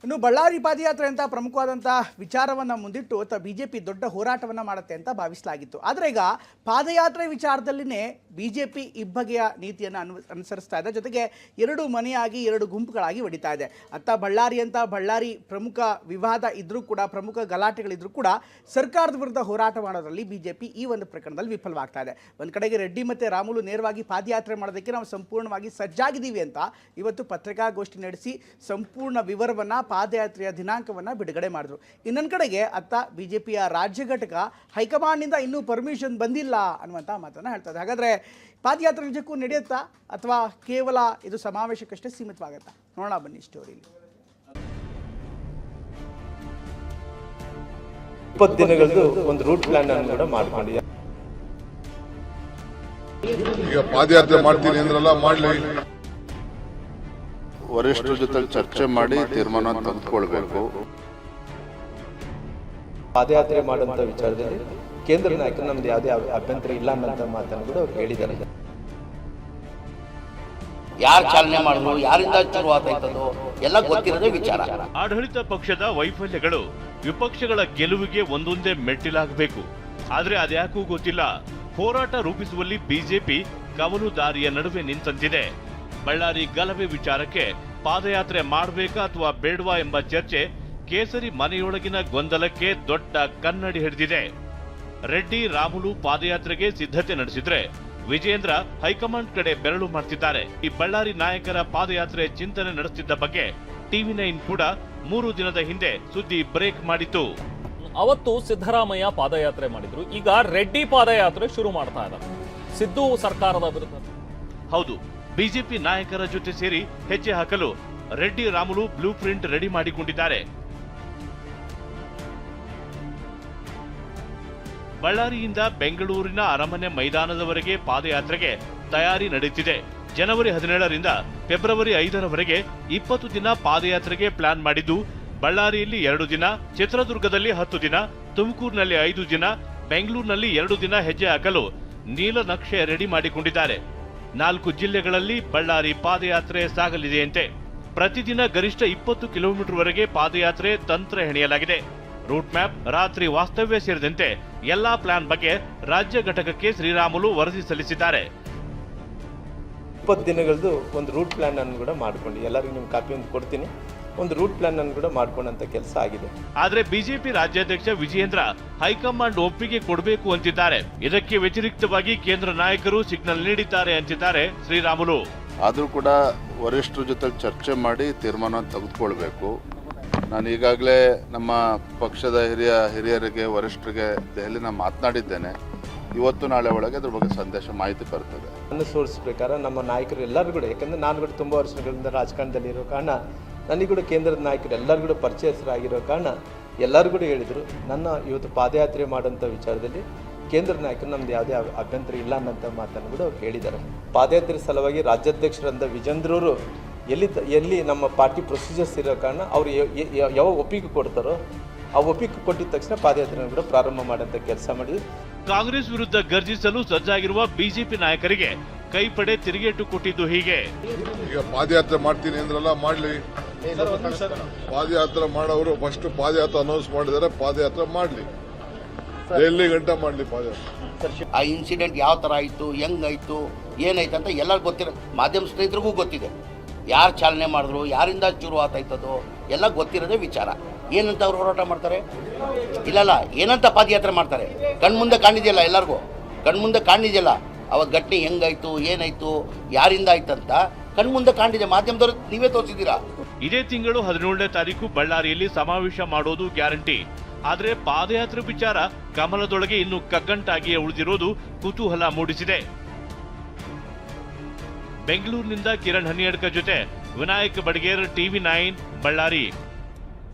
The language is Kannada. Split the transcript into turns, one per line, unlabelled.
ಇನ್ನು ಬಳ್ಳಾರಿ ಪಾದಯಾತ್ರೆ ಅಂತ ಪ್ರಮುಖವಾದಂಥ ವಿಚಾರವನ್ನು ಮುಂದಿಟ್ಟು ಬಿಜೆಪಿ ದೊಡ್ಡ ಹೋರಾಟವನ್ನು ಮಾಡುತ್ತೆ ಅಂತ ಭಾವಿಸಲಾಗಿತ್ತು. ಆದರೆ ಈಗ ಪಾದಯಾತ್ರೆ ವಿಚಾರದಲ್ಲಿನೇ ಬಿಜೆಪಿ ಇಬ್ಬಗೆಯ ನೀತಿಯನ್ನು ಅನುಸರಿಸ್ತಾ ಇದೆ. ಜೊತೆಗೆ ಎರಡು ಮನೆಯಾಗಿ ಎರಡು ಗುಂಪುಗಳಾಗಿ ಹೊಡಿತಾ ಇದೆ. ಬಳ್ಳಾರಿ ಪ್ರಮುಖ ವಿವಾದ ಇದ್ರೂ ಕೂಡ, ಪ್ರಮುಖ ಗಲಾಟೆಗಳಿದ್ರೂ ಕೂಡ ಸರ್ಕಾರದ ವಿರುದ್ಧ ಹೋರಾಟ ಮಾಡೋದ್ರಲ್ಲಿ ಬಿಜೆಪಿ ಈ ಒಂದು ಪ್ರಕರಣದಲ್ಲಿ ವಿಫಲವಾಗ್ತಾ ಇದೆ. ಒಂದು ಕಡೆಗೆ ರೆಡ್ಡಿ ಮತ್ತು ರಾಮುಲು ನೇರವಾಗಿ ಪಾದಯಾತ್ರೆ ಮಾಡೋದಕ್ಕೆ ನಾವು ಸಂಪೂರ್ಣವಾಗಿ ಸಜ್ಜಾಗಿದ್ದೀವಿ ಅಂತ ಇವತ್ತು ಪತ್ರಿಕಾಗೋಷ್ಠಿ ನಡೆಸಿ ಸಂಪೂರ್ಣ ವಿವರವನ್ನು, ಪಾದಯಾತ್ರೆಯ ದಿನಾಂಕವನ್ನು ಬಿಡುಗಡೆ ಮಾಡಿದ್ರು. ಇನ್ನೊಂದು ಕಡೆಗೆ ಬಿಜೆಪಿಯ ರಾಜ್ಯ ಘಟಕ ಹೈಕಮಾಂಡ್ನಿಂದ ಇನ್ನೂ ಪರ್ಮಿಷನ್ ಬಂದಿಲ್ಲ ಅನ್ನುವಂಥ ಮಾತನ್ನು ಹೇಳ್ತದೆ. ಹಾಗಾದರೆ ಪಾದಯಾತ್ರೆ ನಿಜಕ್ಕೂ ನಡೆಯುತ್ತಾ ಅಥವಾ ಕೇವಲ ಇದು ಸಮಾವೇಶಕ್ಕಷ್ಟೇ ಸೀಮಿತವಾಗುತ್ತಾ? ನೋಡೋಣ ಬನ್ನಿ ಸ್ಟೋರಿಲಿ.
20 ದಿನಗಳದ್ದು ಒಂದು ರೂಟ್ ಪ್ಲಾನ್ ಅನ್ನು ಕೂಡ ಮಾಡ್ಕೊಂಡಿದ್ದೆ.
ಈಗ ಪಾದಯಾತ್ರೆ ಮಾಡ್ತೀನಿ ಅಂದ್ರಲ್ಲ, ಮಾಡಲಿ.
ವರಿಷ್ಠರ ಜೊತೆ ಚರ್ಚೆ ಮಾಡಿ ತೀರ್ಮಾನ ತೆಗೆದುಕೊಳ್ಬೇಕು.
ಪಾದಯಾತ್ರೆ ಮಾಡುವಂತ ವಿಚಾರದಲ್ಲಿ ಕೇಂದ್ರ ನಾಯಕರು ನಮ್ದು ಯಾವುದೇ ಅಭ್ಯಂತರ ಇಲ್ಲ ಅನ್ನೋ ಮಾತನ್ನು ಕೂಡ ಅವ್ರು ಹೇಳಿದ್ದಾರೆ.
ಯಾರು ಚಾಲನೆ ಮಾಡಿದ್ರು, ಯಾರಿಂದ ಶುರುವಾತಾಯ್ತದೋ ಎಲ್ಲ ಗೊತ್ತಿರೋದೇ ವಿಚಾರ.
ಆಡಳಿತ ಪಕ್ಷದ ವೈಫಲ್ಯಗಳು ವಿಪಕ್ಷಗಳ ಗೆಲುವಿಗೆ ಒಂದೊಂದೇ ಮೆಟ್ಟಿಲಾಗಬೇಕು. ಆದ್ರೆ ಅದ್ಯಾಕೂ ಗೊತ್ತಿಲ್ಲ, ಹೋರಾಟ ರೂಪಿಸುವಲ್ಲಿ ಬಿಜೆಪಿ ಕವಲು ದಾರಿಯ ನಡುವೆ ನಿಂತಂತಿದೆ. ಬಳ್ಳಾರಿ ಗಲಭೆ ವಿಚಾರಕ್ಕೆ ಪಾದಯಾತ್ರೆ ಮಾಡಬೇಕಾ ಅಥವಾ ಬೇಡವಾ ಎಂಬ ಚರ್ಚೆ ಕೇಸರಿ ಮನೆಯೊಳಗಿನ ಗೊಂದಲಕ್ಕೆ ದೊಡ್ಡ ಕನ್ನಡಿ ಹಿಡಿದಿದೆ. ರೆಡ್ಡಿ ರಾಮುಲು ಪಾದಯಾತ್ರೆಗೆ ಸಿದ್ಧತೆ ನಡೆಸಿದ್ರೆ ವಿಜೇಂದ್ರ ಹೈಕಮಾಂಡ್ ಕಡೆ ಬೆರಳು ಮಾಡ್ತಿದ್ದಾರೆ. ಈ ಬಳ್ಳಾರಿ ನಾಯಕರ ಪಾದಯಾತ್ರೆ ಚಿಂತನೆ ನಡೆಸುತ್ತಿದ್ದ ಬಗ್ಗೆ TV9 ಕೂಡ 3 ದಿನದ ಹಿಂದೆ ಸುದ್ದಿ ಬ್ರೇಕ್ ಮಾಡಿತ್ತು.
ಅವತ್ತು ಸಿದ್ದರಾಮಯ್ಯ ಪಾದಯಾತ್ರೆ ಮಾಡಿದ್ರು, ಈಗ ರೆಡ್ಡಿ ಪಾದಯಾತ್ರೆ ಶುರು ಮಾಡ್ತಾ ಇದ್ದಾರೆ ಸಿದ್ದು ಸರ್ಕಾರದ ವಿರುದ್ಧ.
ಹೌದು, ಬಿಜೆಪಿ ನಾಯಕರ ಜೊತೆ ಸೇರಿ ಹೆಜ್ಜೆ ಹಾಕಲು Reddy Ramulu blue print ready ಮಾಡಿಕೊಂಡಿದ್ದಾರೆ. ಬಳ್ಳಾರಿಯಿಂದ ಬೆಂಗಳೂರಿನ ಅರಮನೆ ಮೈದಾನದವರೆಗೆ ಪಾದಯಾತ್ರೆಗೆ ತಯಾರಿ ನಡೆಯುತ್ತಿದೆ. ಜನವರಿ 17ರಿಂದ ಫೆಬ್ರವರಿ 5ರವರೆಗೆ 20 ದಿನ ಪಾದಯಾತ್ರೆಗೆ ಪ್ಲಾನ್ ಮಾಡಿದ್ದು, ಬಳ್ಳಾರಿಯಲ್ಲಿ 2 ದಿನ, ಚಿತ್ರದುರ್ಗದಲ್ಲಿ 10 ದಿನ, ತುಮಕೂರಿನಲ್ಲಿ 5 ದಿನ, ಬೆಂಗಳೂರಿನಲ್ಲಿ 2 ದಿನ ಹೆಜ್ಜೆ ಹಾಕಲು ನೀಲನಕ್ಷೆ ರೆಡಿ ಮಾಡಿಕೊಂಡಿದ್ದಾರೆ. 4 ಜಿಲ್ಲೆಗಳಲ್ಲಿ ಬಳ್ಳಾರಿ ಪಾದಯಾತ್ರೆ ಸಾಗಲಿದೆಯಂತೆ. ಪ್ರತಿದಿನ ಗರಿಷ್ಠ 20 ಕಿಲೋಮೀಟರ್ ವರೆಗೆ ಪಾದಯಾತ್ರೆ ತಂತ್ರ ಹೆಣೆಯಲಾಗಿದೆ. ರೂಟ್ ಮ್ಯಾಪ್, ರಾತ್ರಿ ವಾಸ್ತವ್ಯ ಸೇರಿದಂತೆ ಎಲ್ಲಾ ಪ್ಲಾನ್ ಬಗ್ಗೆ ರಾಜ್ಯ ಘಟಕಕ್ಕೆ ಶ್ರೀರಾಮುಲು ವರದಿ ಸಲ್ಲಿಸಿದ್ದಾರೆ.
20 ದಿನಗಳದ್ದು ಒಂದು ರೂಟ್ ಪ್ಲಾನ್ ಅನ್ನು ಕೂಡ ಮಾಡ್ಕೊಂಡು ಎಲ್ಲರಿಗೂ ನಿಮ್ಮ ಕಾಪಿ ಒಂದು ಕೊಡ್ತೀನಿ. ಒಂದು ರೂಟ್ ಪ್ಲಾನ್ ಅನ್ನು ಕೂಡ ಮಾಡ್ಕೊಂಡಂತ ಕೆಲಸ ಆಗಿದೆ.
ಆದ್ರೆ ಬಿಜೆಪಿ ರಾಜ್ಯಾಧ್ಯಕ್ಷ ವಿಜಯೇಂದ್ರ ಹೈಕಮಾಂಡ್ ಒಪ್ಪಿಗೆ ಕೊಡಬೇಕು ಅಂತಿದ್ದಾರೆ. ಇದಕ್ಕೆ ವ್ಯತಿರಿಕ್ತವಾಗಿ ಕೇಂದ್ರ ನಾಯಕರು ಸಿಗ್ನಲ್ ನೀಡಿದ್ದಾರೆ ಅಂತಿದ್ದಾರೆ ಶ್ರೀರಾಮುಲು.
ಆದರೂ ಕೂಡ ವರಿಷ್ಠರ ಜೊತೆ ಚರ್ಚೆ ಮಾಡಿ ತೀರ್ಮಾನ ತೆಗೆದುಕೊಳ್ಬೇಕು. ನಾನು ಈಗಾಗಲೇ ನಮ್ಮ ಪಕ್ಷದ ಹಿರಿಯರಿಗೆ ವರಿಷ್ಠರಿಗೆ ದೆಹಲಿನ ಮಾತನಾಡಿದ್ದೇನೆ. ಇವತ್ತು ನಾಳೆ ಒಳಗೆ ಅದ್ರ ಬಗ್ಗೆ ಸಂದೇಶ ಮಾಹಿತಿ ಬರ್ತದೆ.
ನನ್ನ ಸೋರ್ಸ್ ಪ್ರಕಾರ ನಮ್ಮ ನಾಯಕರು ಎಲ್ಲರೂ ಕೂಡ, ಯಾಕಂದ್ರೆ ನಾನು ಕೂಡ ತುಂಬ ವರ್ಷಗಳಿಂದ ರಾಜಕಾರಣದಲ್ಲಿ ಇರೋ ಕಾರಣ ನನಗೆ ಕೂಡ ಕೇಂದ್ರದ ನಾಯಕರು ಎಲ್ಲರೂ ಕೂಡ ಪರಿಚಯಸ್ಥರಾಗಿರೋ ಕಾರಣ ಎಲ್ಲರೂ ಕೂಡ ಹೇಳಿದರು, ನನ್ನ ಇವತ್ತು ಪಾದಯಾತ್ರೆ ಮಾಡೋಂಥ ವಿಚಾರದಲ್ಲಿ ಕೇಂದ್ರ ನಾಯಕರು ನಮ್ದು ಯಾವುದೇ ಅಭ್ಯಂತರ ಇಲ್ಲ ಅನ್ನೋಂಥ ಮಾತನ್ನು ಕೂಡ ಅವ್ರು ಹೇಳಿದ್ದಾರೆ. ಪಾದಯಾತ್ರೆ ಸಲುವಾಗಿ ರಾಜ್ಯಾಧ್ಯಕ್ಷರಂಥ ವಿಜೇಂದ್ರವರು ಎಲ್ಲಿ ನಮ್ಮ ಪಾರ್ಟಿ ಪ್ರೊಸೀಜರ್ಸ್ ಇರೋ ಕಾರಣ ಅವರು ಯಾವ ಒಪ್ಪಿಗೆ ಕೊಡ್ತಾರೋ ಆ ಒಪ್ಪಿಗೆ ಕೊಟ್ಟಿದ ತಕ್ಷಣ ಪಾದಯಾತ್ರೆ ಕೂಡ ಪ್ರಾರಂಭ ಮಾಡೋಂಥ ಕೆಲಸ ಮಾಡಿ.
ಕಾಂಗ್ರೆಸ್ ವಿರುದ್ಧ ಗರ್ಜಿಸಲು ಸಜ್ಜಾಗಿರುವ ಬಿಜೆಪಿ ನಾಯಕರಿಗೆ ಕೈಪಡೆ ತಿರುಗೇಟು ಕೊಟ್ಟಿದ್ದು ಹೀಗೆ.
ಈಗ ಪಾದಯಾತ್ರೆ ಮಾಡ್ತೀನಿ ಅಂದ್ರಲ್ಲ, ಮಾಡಲಿ. ಪಾದಯಾತ್ರೆ ಮಾಡೋರು ಫಸ್ಟ್ ಪಾದಯಾತ್ರೆ ಅನೌನ್ಸ್ ಮಾಡಿದರೆ ಪಾದಯಾತ್ರೆ ಮಾಡಲಿ, ಎಲ್ಲಿ ಗಂಟೆ ಮಾಡಲಿ ಪಾದಯಾತ್ರೆ.
ಆ ಇನ್ಸಿಡೆಂಟ್ ಯಾವ ತರ ಆಯ್ತು, ಹೆಂಗಾಯ್ತು, ಏನಾಯ್ತು ಅಂತ ಎಲ್ಲರಿಗೂ ಗೊತ್ತಿರೋ, ಮಾಧ್ಯಮ ಸ್ನೇಹಿತರಿಗೂ ಗೊತ್ತಿದೆ. ಯಾರು ಚಾಲನೆ ಮಾಡಿದ್ರು, ಯಾರಿಂದ ಶುರುವಾತಾಯ್ತದೋ ಎಲ್ಲ ಗೊತ್ತಿರೋದೇ ವಿಚಾರ. ಏನಂತ ಅವ್ರು ಹೋರಾಟ ಮಾಡ್ತಾರೆ? ಇಲ್ಲಲ್ಲ, ಏನಂತ ಪಾದಯಾತ್ರೆ ಮಾಡ್ತಾರೆ? ಕಣ್ಮುಂದೆ ಕಾಣಿದೆಯಲ್ಲ, ಎಲ್ಲರಿಗೂ ಕಣ್ಮುಂದೆ ಕಾಣಿದೆಯಲ್ಲ. ಅವಾಗ ಘಟನೆ ಹೆಂಗಾಯ್ತು, ಏನಾಯ್ತು, ಯಾರಿಂದ ಆಯ್ತಂತ ಕಣ್ಮುಂದೆ ಕಾಣಿದೆ. ಮಾಧ್ಯಮದವರು ನೀವೇ ತೋರಿಸಿದ್ದೀರಾ.
ಇದೇ ತಿಂಗಳು 17ನೇ ತಾರೀಕು ಬಳ್ಳಾರಿಯಲ್ಲಿ ಸಮಾವೇಶ ಮಾಡೋದು ಗ್ಯಾರಂಟಿ. ಆದ್ರೆ ಪಾದಯಾತ್ರೆ ವಿಚಾರ ಕಮಲದೊಳಗೆ ಇನ್ನು ಕಗ್ಗಂಟಾಗಿಯೇ ಉಳಿದಿರೋದು ಕುತೂಹಲ ಮೂಡಿಸಿದೆ. ಬೆಂಗಳೂರಿನಿಂದ ಕಿರಣ್ ಹನಿಯಡ್ಕ ಜೊತೆ ವಿನಾಯಕ್ ಬಡಗೇರ್, TV9 ಬಳ್ಳಾರಿ.